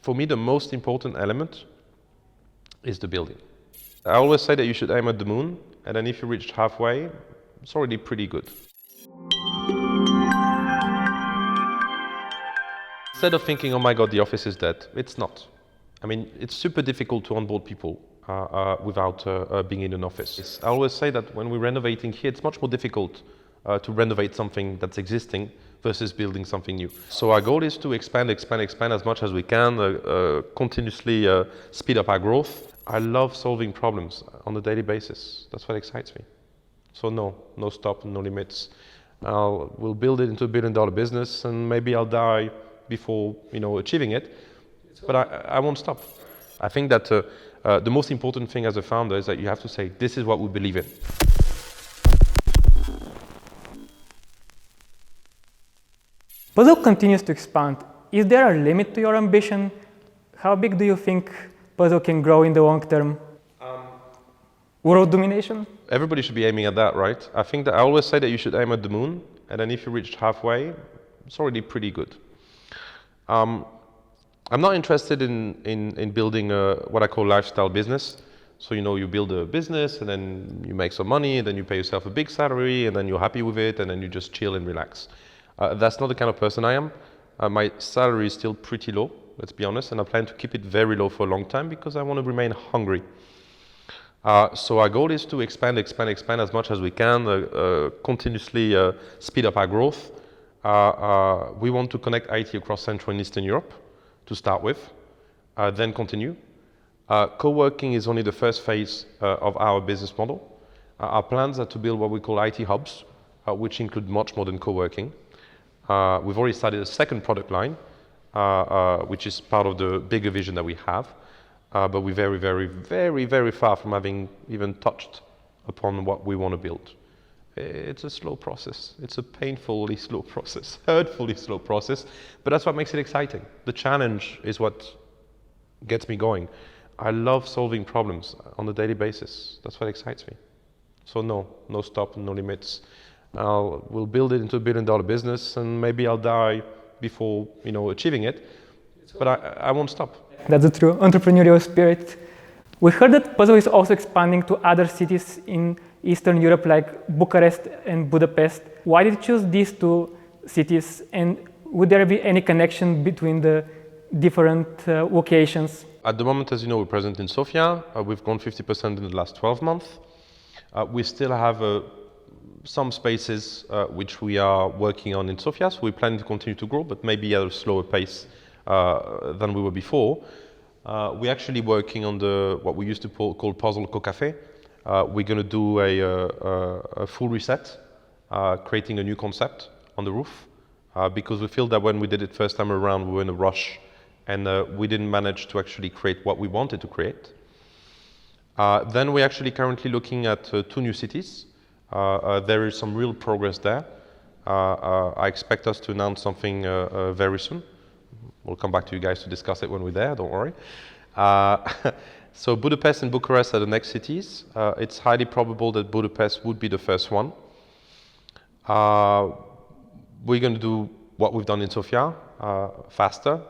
For me, the most important element is the building. I always say that you should aim at the moon, and then if you reach halfway, it's already pretty good. Instead of thinking, oh my God, the office is dead, it's not. I mean, it's super difficult to onboard people without being in an office. I always say that when we're renovating here, it's much more difficult to renovate something that's existing versus building something new. So our goal is to expand as much as we can, continuously speed up our growth. I love solving problems on a daily basis. That's what excites me. So no stop, no limits. We'll build it into $1 billion business, and maybe I'll die before achieving it, but I won't stop. I think that the most important thing as a founder is that you have to say, this is what we believe in. Puzl continues to expand. Is there a limit to your ambition? How big do you think Puzl can grow in the long term? World domination? Everybody should be aiming at that, right? I think that I always say that you should aim at the moon, and then if you reach halfway, it's already pretty good. I'm not interested in building what I call lifestyle business. So you build a business, and then you make some money, and then you pay yourself a big salary, and then you're happy with it, and then you just chill and relax. That's not the kind of person I am. My salary is still pretty low, let's be honest, and I plan to keep it very low for a long time because I want to remain hungry. So our goal is to expand as much as we can, continuously speed up our growth. We want to connect IT across Central and Eastern Europe to start with, then continue. Co-working is only the first phase of our business model. Our plans are to build what we call IT hubs, which include much more than co-working. We've already started a second product line, which is part of the bigger vision that we have. But we're very far from having even touched upon what we want to build. It's a slow process. It's a painfully slow process, hurtfully slow process, but that's what makes it exciting. The challenge is what gets me going. I love solving problems on a daily basis. That's what excites me. So no stop, no limits. We'll build it into $1 billion business, and maybe I'll die before achieving it, but I won't stop. That's a true entrepreneurial spirit. We heard that Puzl is also expanding to other cities in Eastern Europe like Bucharest and Budapest. Why did you choose these two cities, and would there be any connection between the different locations? At the moment, as you know, we're present in Sofia. We've grown 50% in the last 12 months. We still have some spaces which we are working on in Sofia, so we're planning to continue to grow, but maybe at a slower pace than we were before. We're actually working on what we used to call Puzl CowOrKing. We're going to do a full reset, creating a new concept on the roof, because we feel that when we did it first time around, we were in a rush, and we didn't manage to actually create what we wanted to create. Then we're actually currently looking at 2 new cities. There is some real progress there. I expect us to announce something very soon. We'll come back to you guys to discuss it when we're there, don't worry. So Budapest and Bucharest are the next cities. It's highly probable that Budapest would be the first one. We're going to do what we've done in Sofia, faster,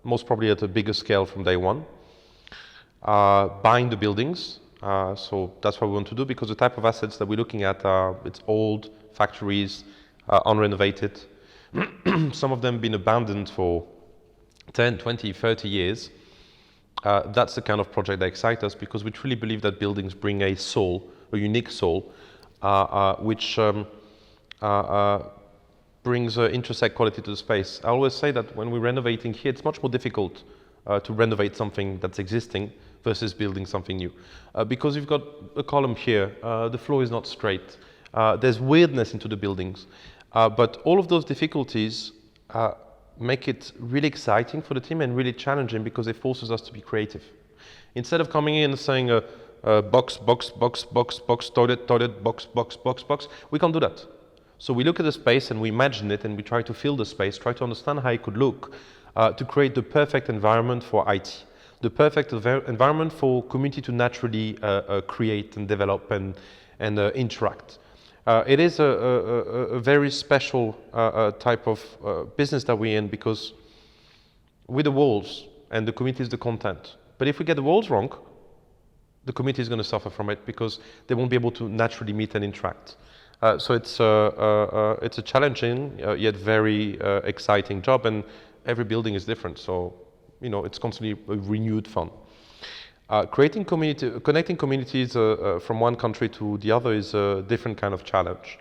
most probably at a bigger scale from day one. Buying the buildings, so that's what we want to do, because the type of assets that we're looking at are, it's old factories, unrenovated. Some of them been abandoned for 10, 20, 30 years. That's the kind of project that excites us, because we truly believe that buildings bring a soul, a unique soul, which brings intersect quality to the space. I always say that when we're renovating here, it's much more difficult to renovate something that's existing versus building something new. Because you've got a column here, the floor is not straight, there's weirdness into the buildings. But all of those difficulties make it really exciting for the team and really challenging, because it forces us to be creative. Instead of coming in and saying box, box, box, box, box, toilet, toilet, box, box, box, box, we can't do that. So we look at the space and we imagine it, and we try to fill the space, try to understand how it could look, to create the perfect environment for IT, the perfect environment for community to naturally create and develop and interact. It is a very special type of business that we're in, because with the walls, and the community is the content. But if we get the roles wrong, the community is going to suffer from it because they won't be able to naturally meet and interact. So it's a challenging yet very exciting job, and every building is different. So it's constantly a renewed fun. Connecting communities from one country to the other is a different kind of challenge.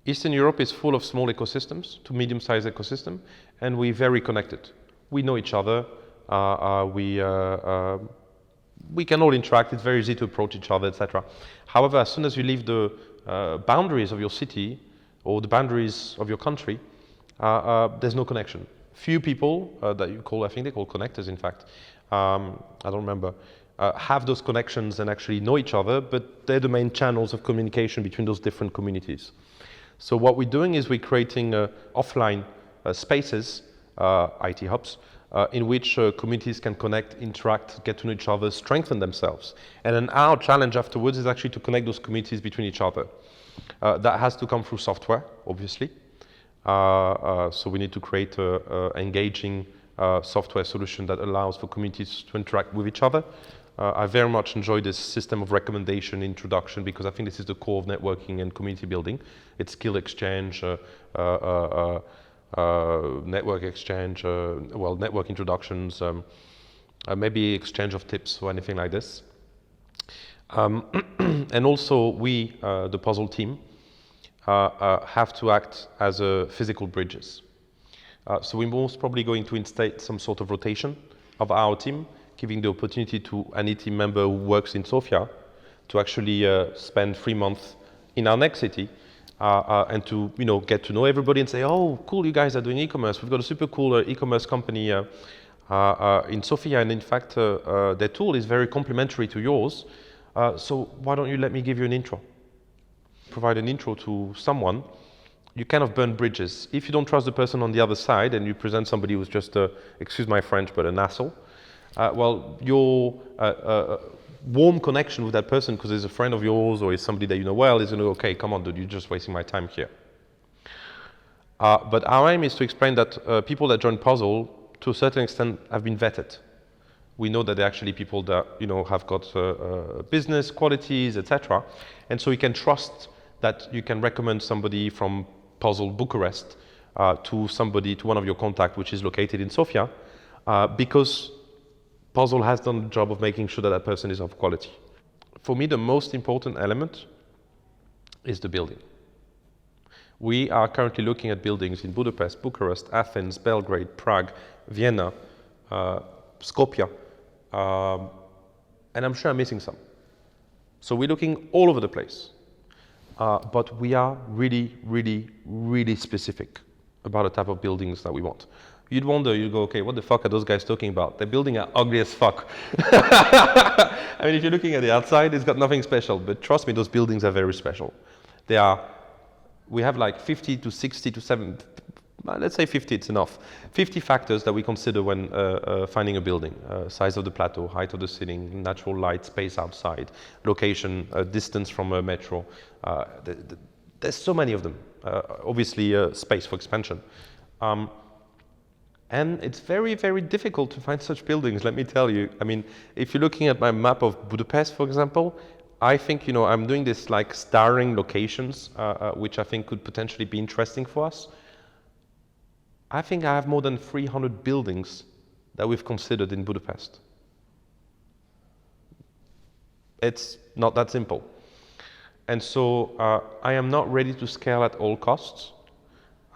Eastern Europe is full of small ecosystems to medium-sized ecosystem, and we're very connected. We know each other. We can all interact. It's very easy to approach each other, etc. However, as soon as you leave the boundaries of your city or the boundaries of your country, there's no connection. Few people that you call, I think they call connectors, in fact, I don't remember, have those connections and actually know each other, but they're the main channels of communication between those different communities. So what we're doing is we're creating offline spaces, IT hubs, in which communities can connect, interact, get to know each other, strengthen themselves. And then our challenge afterwards is actually to connect those communities between each other. That has to come through software, obviously. So we need to create an engaging software solution that allows for communities to interact with each other. I very much enjoy this system of recommendation introduction because I think this is the core of networking and community building. It's skill exchange, network exchange, network introductions, maybe exchange of tips or anything like this. And also we, the Puzl team, have to act as physical bridges. So we're most probably going to instate some sort of rotation of our team, giving the opportunity to any team member who works in Sofia to actually spend 3 months in our next city and to get to know everybody and say, oh, cool, you guys are doing e-commerce. We've got a super cool e-commerce company in Sofia, and in fact, their tool is very complementary to yours. So why don't you let me give you an intro? Provide an intro to someone. You kind of burn bridges. If you don't trust the person on the other side and you present somebody who's just, excuse my French, but an asshole, your warm connection with that person, because he's a friend of yours or is somebody that you know well, is going to go, okay, come on, dude, you're just wasting my time here. But our aim is to explain that people that join Puzl, to a certain extent, have been vetted. We know that they're actually people that have got business qualities, etc. And so you can trust that you can recommend somebody from Puzl Bucharest to one of your contacts, which is located in Sofia, because Puzl has done the job of making sure that that person is of quality. For me, the most important element is the building. We are currently looking at buildings in Budapest, Bucharest, Athens, Belgrade, Prague, Vienna, Skopje, and I'm sure I'm missing some. So we're looking all over the place, but we are really, really, really specific about the type of buildings that we want. You'd wonder, you'd go, okay, what the fuck are those guys talking about? Their building are ugly as fuck. I mean, if you're looking at the outside, it's got nothing special, but trust me, those buildings are very special. We have like 50 to 60 to 70, let's say 50, it's enough. 50 factors that we consider when finding a building. Size of the plateau, height of the ceiling, natural light, space outside, location, distance from a metro. There's so many of them. Obviously, space for expansion. And it's very, very difficult to find such buildings, let me tell you. I mean, if you're looking at my map of Budapest, for example, I think, I'm doing this like starring locations, which I think could potentially be interesting for us. I think I have more than 300 buildings that we've considered in Budapest. It's not that simple. And so I am not ready to scale at all costs.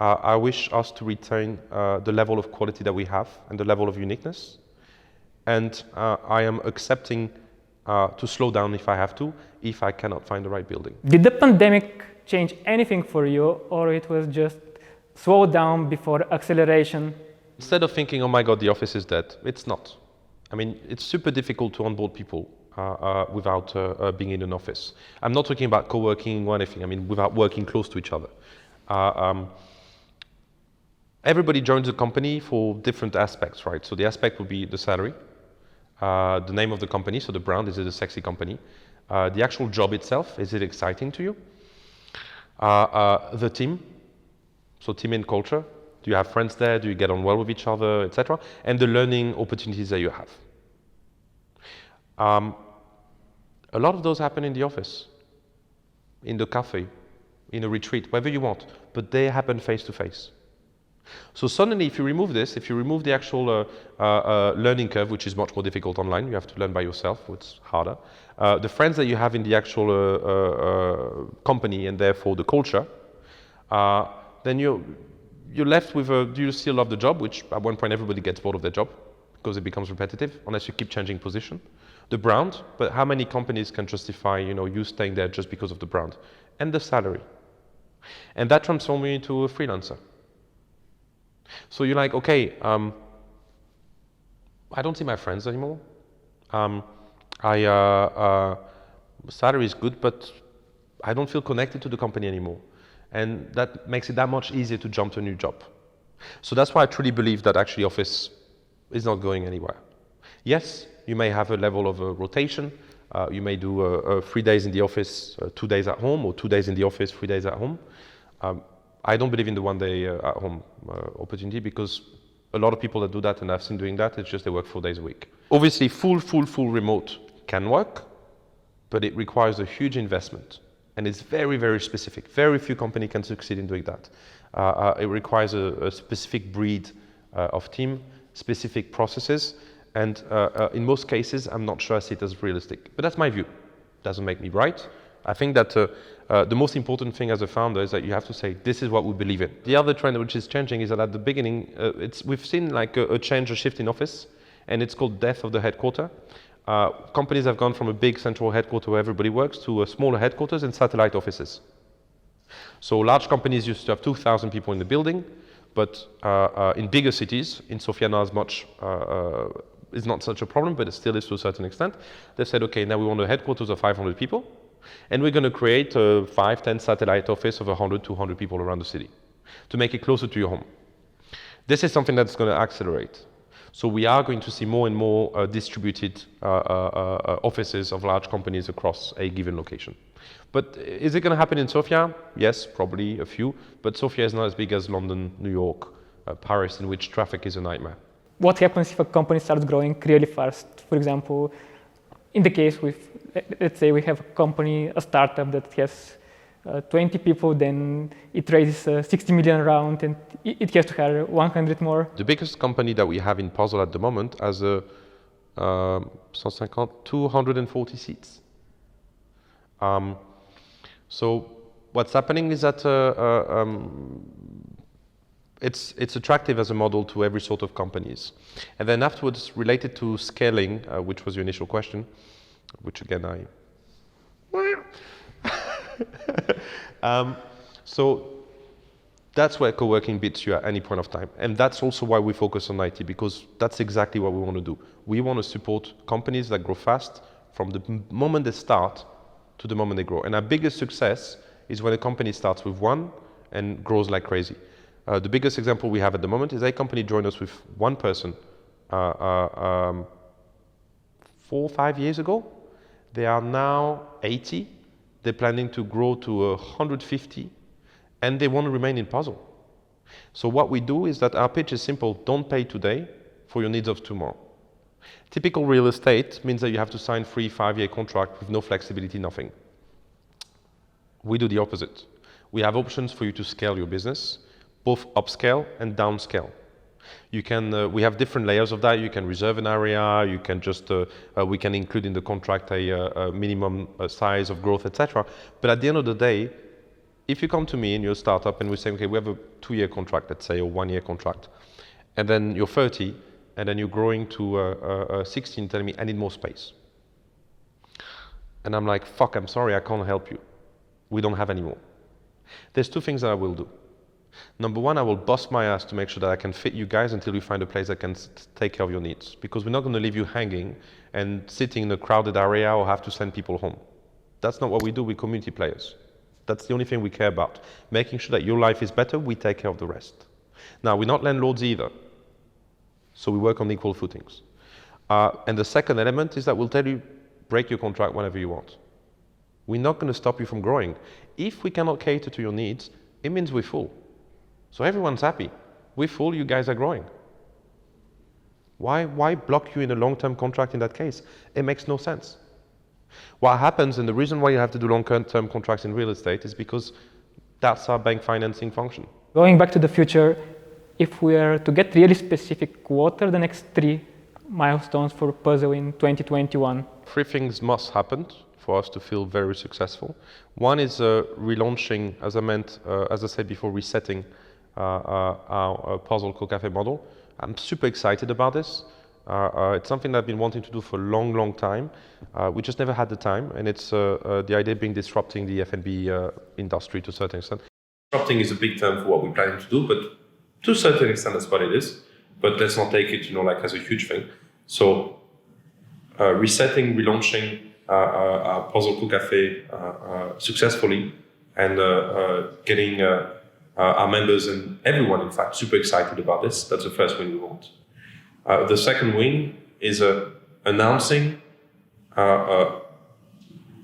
I wish us to retain the level of quality that we have and the level of uniqueness. And I am accepting to slow down if I have to, if I cannot find the right building. Did the pandemic change anything for you, or it was just slow down before acceleration? Instead of thinking, oh my God, the office is dead, it's not. I mean, it's super difficult to onboard people without being in an office. I'm not talking about co-working or anything, I mean, without working close to each other. Everybody joins the company for different aspects, right? So the aspect would be the salary, the name of the company, so the brand, is it a sexy company? The actual job itself, is it exciting to you? The team, so team and culture, Do you have friends there? Do you get on well with each other, etc.? And the learning opportunities that you have. A lot of those happen in the office, in the cafe, in a retreat, wherever you want, but they happen face to face. So suddenly, if you remove this, if you remove the actual learning curve, which is much more difficult online, you have to learn by yourself, it's harder. The friends that you have in the actual company and therefore the culture, then you're left with do you still love the job, which at one point everybody gets bored of their job because it becomes repetitive unless you keep changing position. The brand, but how many companies can justify you staying there just because of the brand? And the salary. And that transforms you into a freelancer. So you're like, okay, I don't see my friends anymore. Salary is good, but I don't feel connected to the company anymore. And that makes it that much easier to jump to a new job. So that's why I truly believe that actually office is not going anywhere. Yes, you may have a level of rotation. You may do 3 days in the office, 2 days at home, or 2 days in the office, 3 days at home. I don't believe in the 1 day at home opportunity because a lot of people that do that, and I've seen doing that, it's just they work 4 days a week. Obviously, full remote can work, but it requires a huge investment. And it's very, very specific. Very few companies can succeed in doing that. It requires a specific breed of team, specific processes, and in most cases, I'm not sure I see it as realistic. But that's my view. Doesn't make me right. I think that the most important thing as a founder is that you have to say, this is what we believe in. The other trend which is changing is that at the beginning, we've seen like a change, a shift in office, and it's called death of the headquarter. Companies have gone from a big central headquarter where everybody works to a smaller headquarters and satellite offices. So large companies used to have 2,000 people in the building, but in bigger cities, in Sofia now is not such a problem, but it still is to a certain extent. They said, okay, now we want a headquarters of 500 people, and we're going to create a 5-10 satellite office of 100, 200 people around the city to make it closer to your home. This is something that's going to accelerate. So we are going to see more and more distributed offices of large companies across a given location. But is it going to happen in Sofia? Yes, probably a few. But Sofia is not as big as London, New York, Paris, in which traffic is a nightmare. What happens if a company starts growing really fast? For example, in the case with, let's say we have a company, a startup that has 20 people, then it raises a 60 million round and it has to hire 100 more. The biggest company that we have in Puzl at the moment has 240 seats. So what's happening is that it's attractive as a model to every sort of companies. And then afterwards, related to scaling, which was your initial question, which again so that's where co-working beats you at any point of time. And that's also why we focus on IT, because that's exactly what we want to do. We want to support companies that grow fast from the moment they start to the moment they grow. And our biggest success is when a company starts with one and grows like crazy. The biggest example we have at the moment is a company joined us with one person 4 or 5 years ago. They are now 80. They're planning to grow to 150, and they want to remain in Puzl. So what we do is that our pitch is simple. Don't pay today for your needs of tomorrow. Typical real estate means that you have to sign 3-5-year contract with no flexibility, nothing. We do the opposite. We have options for you to scale your business, both upscale and downscale. You can, we have different layers of that. You can reserve an area, you can just, we can include in the contract a minimum size of growth, etc. But at the end of the day, if you come to me and you're a startup and we say, okay, we have a 2-year contract, let's say, or 1-year contract, and then you're 30, and then you're growing to 16, telling me, I need more space. And I'm like, fuck, I'm sorry, I can't help you. We don't have any more. There's 2 things that I will do. Number 1, I will bust my ass to make sure that I can fit you guys until you find a place that can take care of your needs. Because we're not going to leave you hanging and sitting in a crowded area or have to send people home. That's not what we do with community players. That's the only thing we care about. Making sure that your life is better, we take care of the rest. Now, we're not landlords either. So we work on equal footings. And the second element is that we'll tell you, break your contract whenever you want. We're not going to stop you from growing. If we cannot cater to your needs, it means we're full. So everyone's happy. we're full, you guys are growing. Why block you in a long-term contract in that case? It makes no sense. What happens, and the reason why you have to do long-term contracts in real estate is because that's our bank financing function. Going back to the future, if we are to get really specific, what are the next 3 milestones for Puzl in 2021? 3 things must happen for us to feel very successful. One is relaunching, as I said before, resetting our Puzl CowCafe model. I'm super excited about this. It's something that I've been wanting to do for a long time. We just never had the time, and it's the idea being disrupting the F&B industry to a certain extent. Disrupting is a big term for what we're planning to do, but to a certain extent that's what it is. But let's not take it, like as a huge thing. So resetting, relaunching our Puzl CowCafe successfully, and getting our members and everyone, in fact, super excited about this. That's the first win we want. The second win is announcing,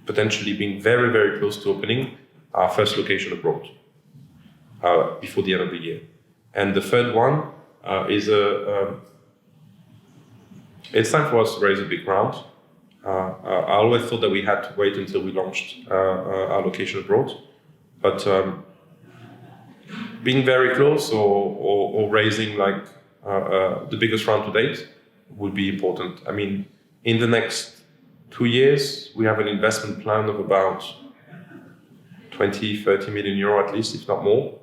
potentially being very close to opening our first location abroad before the end of the year. And the third one is it's time for us to raise a big round. I always thought that we had to wait until we launched our location abroad, but being very close or raising like the biggest round to date would be important. I mean, in the next 2 years, we have an investment plan of about 20-30 million euro at least, if not more.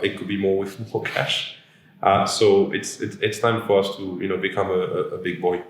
It could be more with more cash. So it's time for us to become a big boy.